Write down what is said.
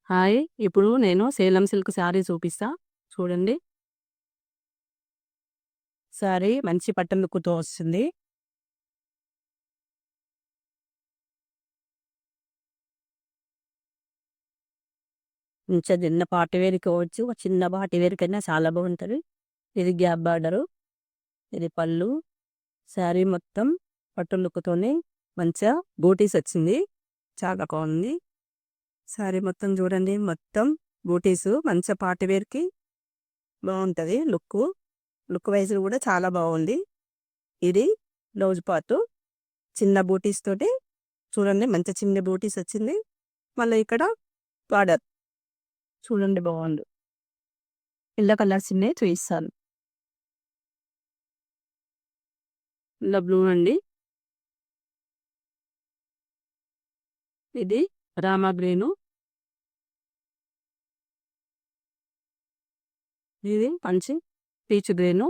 Hi! ఇప్పుడు నేను Salem silk sari చూపిస్తా. చూడండి. శారీ మంచి పట్టు లుక్‌తో వస్తుంది. కొంచెం చిన్న పార్టీ వేర్‌కోవచ్చు. చిన్న పార్టీ వేర్‌కైనా చాలా బాగుంటది. ఇది గ్యాప్ బార్డరు. ఇది పళ్ళు. శారీ మొత్తం పట్టు లుక్‌తోని మంచిగా బూటీస్ వచ్చింది. చాలా బాగుంది. శారీ మొత్తం చూడండి. మొత్తం బూటీసు మంచిగా పార్టీ వేర్‌కి బాగుంటది లుక్కు. లుక్ వైస్ కూడా చాలా బాగుంది. ఇది బ్లౌజ్ పార్టు. చిన్న బూటీస్ తోటి చూడండి మంచి చిన్న బూటీస్ వచ్చింది. మళ్ళీ ఇక్కడ బార్డర్ చూడండి బాగుంది. ఎల్లో కలర్స్ ఉన్నాయి చూపిస్తాను. ఇలా బ్లూ అండి. ఇది రామా గ్రీను. ఇది పంచి పీచ్ గ్రీను.